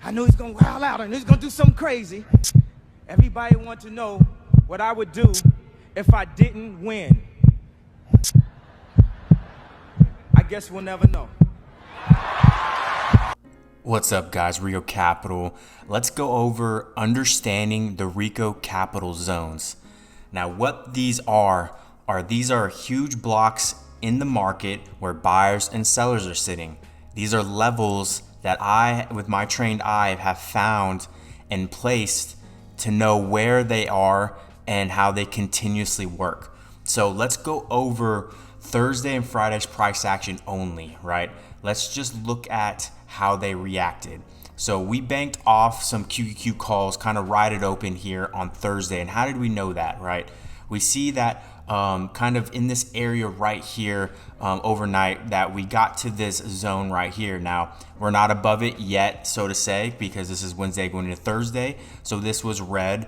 I knew he's gonna wild out and he's gonna do something crazy. Everybody want to know what I would do if I didn't win. I guess we'll never know. What's up, guys? Rio Capital. Let's go over understanding the Ricocap zones. Now, what these are these are huge blocks in the market where buyers and sellers are sitting. These are levels that I, with my trained eye, have found and placed to know where they are and how they continuously work. So let's go over Thursday and Friday's price action only, right? Let's just look at how they reacted. So we banked off some QQQ calls, kind of ride it open here on Thursday. And how did we know that, right? We see that kind of in this area right here overnight that we got to this zone right here. Now, we're not above it yet, so to say, because this is Wednesday going into Thursday. So this was red,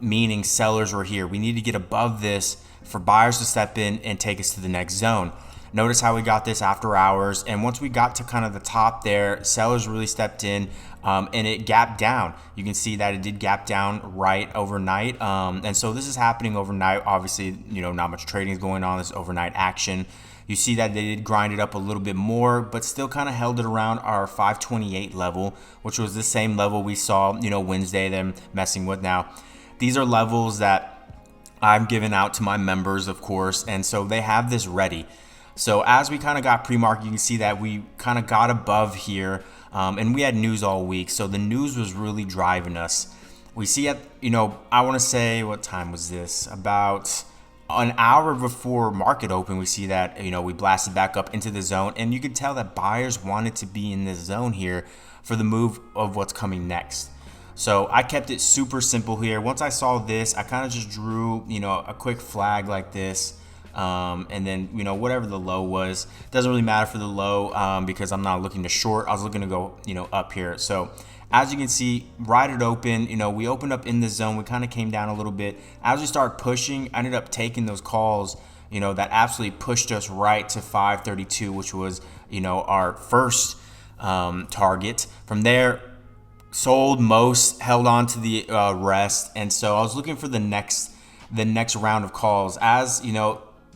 meaning sellers were here. We need to get above this for buyers to step in and take us to the next zone. Notice how we got this after hours, and once we got to kind of the top there, sellers really stepped in, and it gapped down. You can see that it did gap down right overnight, and so this is happening overnight. Obviously, not much trading is going on, this overnight action. You see that they did grind it up a little bit more, but still kind of held it around our 528 level, which was the same level we saw, Wednesday, them messing with. Now, these are levels that I've given out to my members, of course, and so they have this ready. So as we kind of got pre-market, you can see that we kind of got above here, and we had news all week. So the news was really driving us. We see at, I want to say, what time was this? About an hour before market open, we see that, we blasted back up into the zone, and you could tell that buyers wanted to be in this zone here for the move of what's coming next. So I kept it super simple here. Once I saw this, I kind of just drew, a quick flag like this. And then, whatever the low was, doesn't really matter for the low, because I'm not looking to short. I was looking to go, up here. So as you can see, ride it open, we opened up in the zone. We kind of came down a little bit. As we started pushing, I ended up taking those calls, that absolutely pushed us right to 532, which was, our first, target. From there, sold most, held on to the, rest. And so I was looking for the next round of calls. As,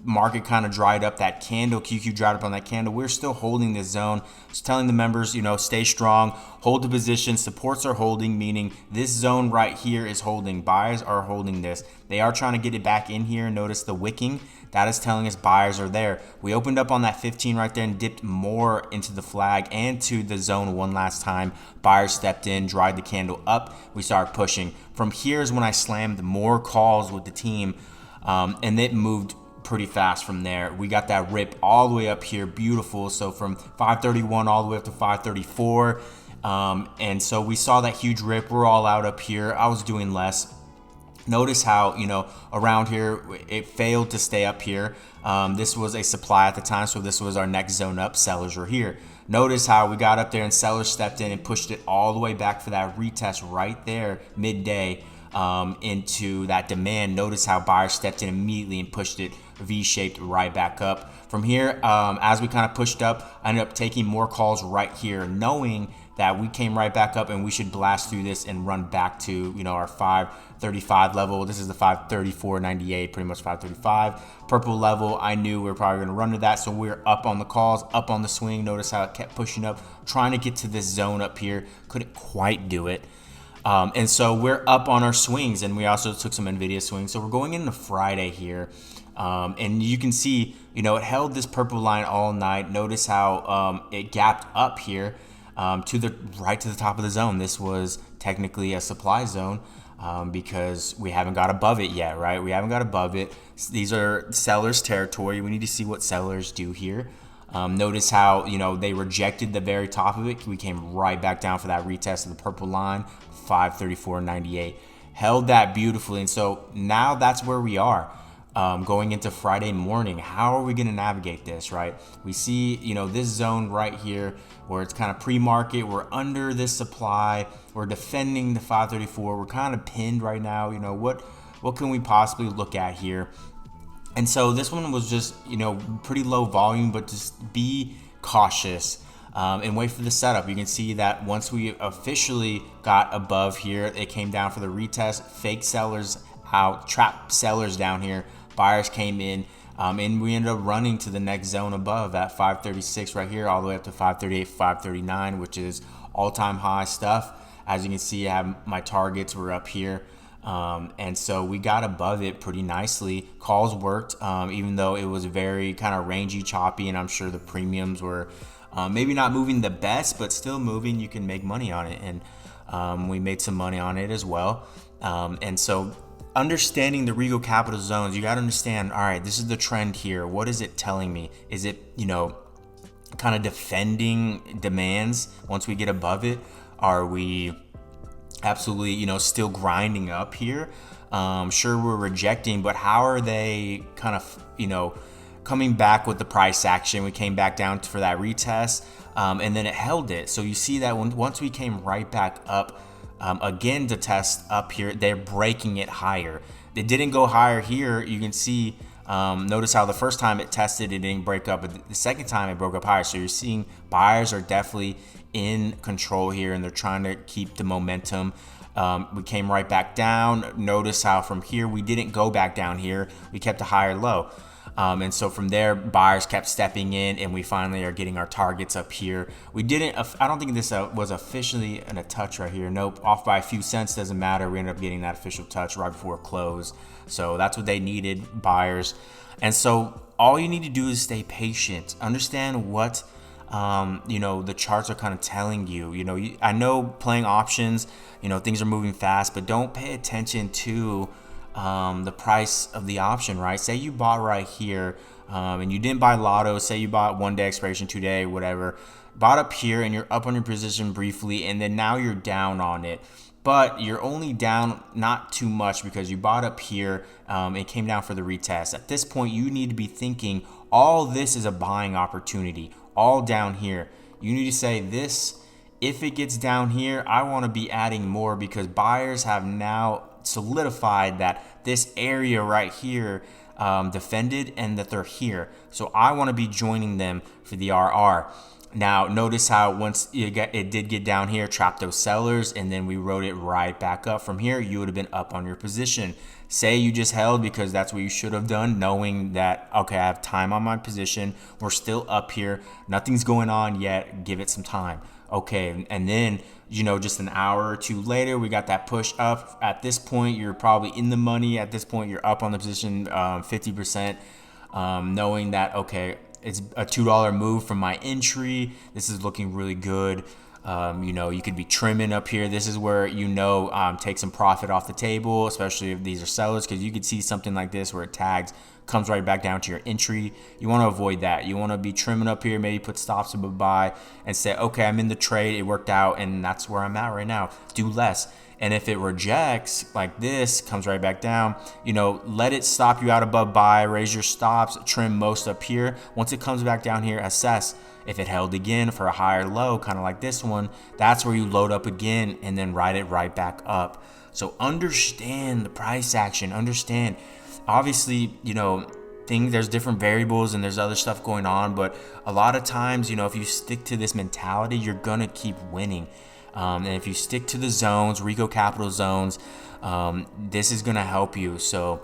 market kind of dried up, that candle, QQ dried up on that candle, we're still holding this zone. Just telling the members, stay strong, hold the position, supports are holding, meaning this zone right here is holding. Buyers are holding this. They are trying to get it back in here. Notice the wicking. That is telling us buyers are there. We opened up on that 15 right there and dipped more into the flag and to the zone one last time. Buyers stepped in, dried the candle up. We started pushing. From here is when I slammed more calls with the team, and it moved pretty fast from there. We got that rip all the way up here, beautiful. So from 531 all the way up to 534, and so we saw that huge rip. We're all out up here. I was doing less. Notice how, around here, it failed to stay up here. This was a supply at the time, so this was our next zone up. Sellers were here. Notice how we got up there and sellers stepped in and pushed it all the way back for that retest right there midday, into that demand. Notice how buyers stepped in immediately and pushed it V-shaped right back up. From here, as we kind of pushed up, I ended up taking more calls right here, knowing that we came right back up and we should blast through this and run back to, our 535 level. This is the 534.98, pretty much 535. Purple level, I knew we were probably going to run to that, so we were up on the calls, up on the swing. Notice how it kept pushing up, trying to get to this zone up here. Couldn't quite do it. And so we're up on our swings, and we also took some NVIDIA swings. So we're going into Friday here. And you can see, it held this purple line all night. Notice how it gapped up here to the top of the zone. This was technically a supply zone because we haven't got above it yet, right? We haven't got above it. These are sellers' territory. We need to see what sellers do here. Notice how, they rejected the very top of it. We came right back down for that retest of the purple line, 534.98. Held that beautifully. And so now that's where we are. Going into Friday morning, how are we going to navigate this, right? We see, this zone right here where it's kind of pre-market. We're under this supply. We're defending the 534. We're kind of pinned right now. What can we possibly look at here? And so this one was just, pretty low volume, but just be cautious. and wait for the setup. You can see that once we officially got above here, it came down for the retest. Fake sellers out, trap sellers down here. Buyers came in, and we ended up running to the next zone above at 536 right here, all the way up to 538, 539, which is all-time high stuff. As you can see, I have my targets were up here. And so we got above it pretty nicely. Calls worked, even though it was very kind of rangy, choppy, and I'm sure the premiums were maybe not moving the best, but still moving. You can make money on it, and we made some money on it as well. And so understanding the Ricocap Capital Zones, you got to understand, all right, this is the trend here. What is it telling me? Is it, kind of defending demands once we get above it? Are we absolutely, still grinding up here? Sure, we're rejecting, but how are they kind of, coming back with the price action? We came back down for that retest, and then it held it. So you see that once we came right back up, again to test up here, they're breaking it higher. It didn't go higher here. You can see, notice how the first time it tested, it didn't break up, but the second time it broke up higher. So you're seeing buyers are definitely in control here, and they're trying to keep the momentum. We came right back down. Notice how from here, we didn't go back down here. We kept a higher low. And so from there, buyers kept stepping in, and we finally are getting our targets up here. We didn't, I don't think this was officially in a touch right here. Nope, off by a few cents, doesn't matter. We ended up getting that official touch right before close. So that's what they needed, buyers. And so all you need to do is stay patient. Understand what, the charts are kind of telling you. I know playing options, things are moving fast, but don't pay attention to the price of the option, right? Say you bought right here, and you didn't buy lotto. Say you bought 1 day expiration, 2 day, whatever. Bought up here, and you're up on your position briefly, and then now you're down on it. But you're only down not too much because you bought up here, it came down for the retest. At this point, you need to be thinking all this is a buying opportunity. All down here, you need to say this. If it gets down here, I want to be adding more, because buyers have now solidified that this area right here defended, and that they're here. So I want to be joining them for the RR. Now, notice how once it did get down here, trapped those sellers, and then we rode it right back up. From here, you would have been up on your position. Say you just held because that's what you should have done, knowing that, okay, I have time on my position. We're still up here. Nothing's going on yet. Give it some time. Okay, and then, just an hour or two later, we got that push up. At this point, you're probably in the money. At this point, you're up on the position 50%, knowing that, okay, it's a $2 move from my entry. This is looking really good. You could be trimming up here. This is where, take some profit off the table, especially if these are sellers, because you could see something like this where it tags, comes right back down to your entry. You want to avoid that. You want to be trimming up here, maybe put stops to buy and say, okay, I'm in the trade. It worked out, and that's where I'm at right now. Do less. And if it rejects like this, comes right back down, let it stop you out above buy, raise your stops, trim most up here. Once it comes back down here, assess. If it held again for a higher low, kind of like this one, that's where you load up again and then ride it right back up. So understand the price action. Understand, obviously, there's different variables and there's other stuff going on, but a lot of times, if you stick to this mentality, you're gonna keep winning. And if you stick to the zones, Ricocap Capital Zones, this is gonna help you. So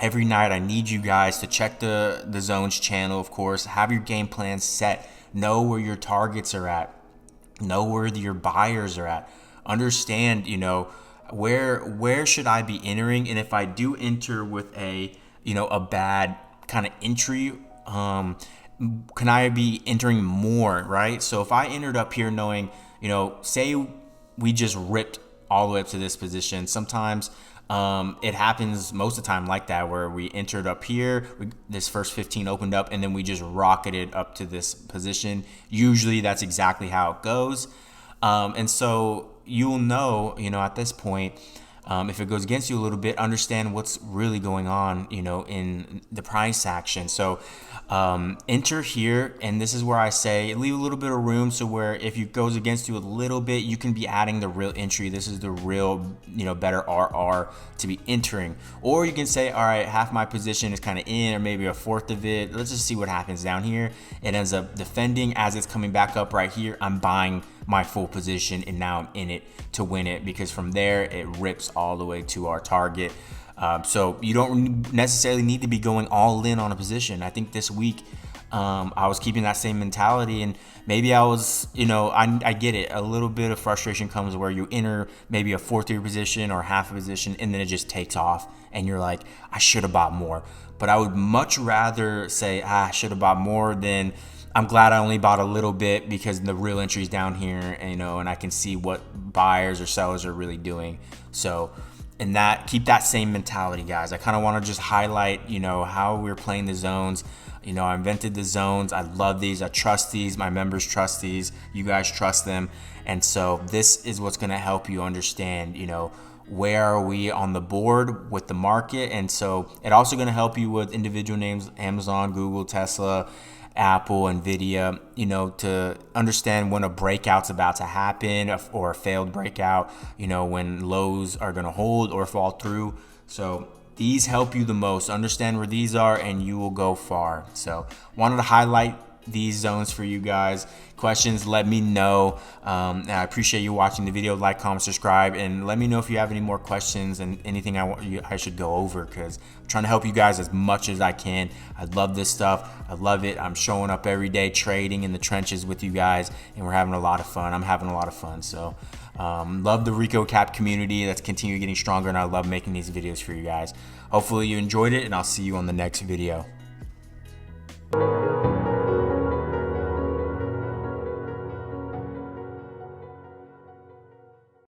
every night I need you guys to check the zones channel, of course, have your game plan set, know where your targets are at, know where your buyers are at, understand, where should I be entering? And if I do enter with a bad kind of entry, can I be entering more, right? So if I entered up here knowing, say we just ripped all the way up to this position, sometimes it happens most of the time like that, where we entered up here, this first 15 opened up, and then we just rocketed up to this position. Usually that's exactly how it goes. And so you'll know, at this point, if it goes against you a little bit, understand what's really going on, in the price action. So enter here, and this is where I say leave a little bit of room, so where if it goes against you a little bit, you can be adding the real entry. This is the real, better RR to be entering. Or you can say, all right, half my position is kind of in, or maybe a fourth of it. Let's just see what happens down here. It ends up defending. As it's coming back up right here, I'm buying my full position, and now I'm in it to win it, because from there it rips all the way to our target. So you don't necessarily need to be going all in on a position. I think this week I was keeping that same mentality, and maybe I was, I get it. A little bit of frustration comes where you enter maybe a fourth of your position or half a position, and then it just takes off, and you're like, I should have bought more. But I would much rather say, I should have bought more than I'm glad I only bought a little bit, because the real entry's down here, and I can see what buyers or sellers are really doing. So, and keep that same mentality, guys. I kind of want to just highlight, how we're playing the zones. I invented the zones. I love these. I trust these. My members trust these. You guys trust them. And so this is what's going to help you understand, where are we on the board with the market. And so it also going to help you with individual names, Amazon, Google, Tesla, Apple, Nvidia, to understand when a breakout's about to happen, or a failed breakout, when lows are going to hold or fall through. So these help you the most. Understand where these are, and you will go far. So wanted to highlight these zones for you guys. Questions, let me know. And I appreciate you watching the video. Like, comment, subscribe, and let me know if you have any more questions and anything I should go over, because I'm trying to help you guys as much as I can. I love this stuff. I love it. I'm showing up every day, trading in the trenches with you guys, and we're having a lot of fun. I'm having a lot of fun. So love the Ricocap community that's continuing getting stronger, and I love making these videos for you guys. Hopefully you enjoyed it, and I'll see you on the next video.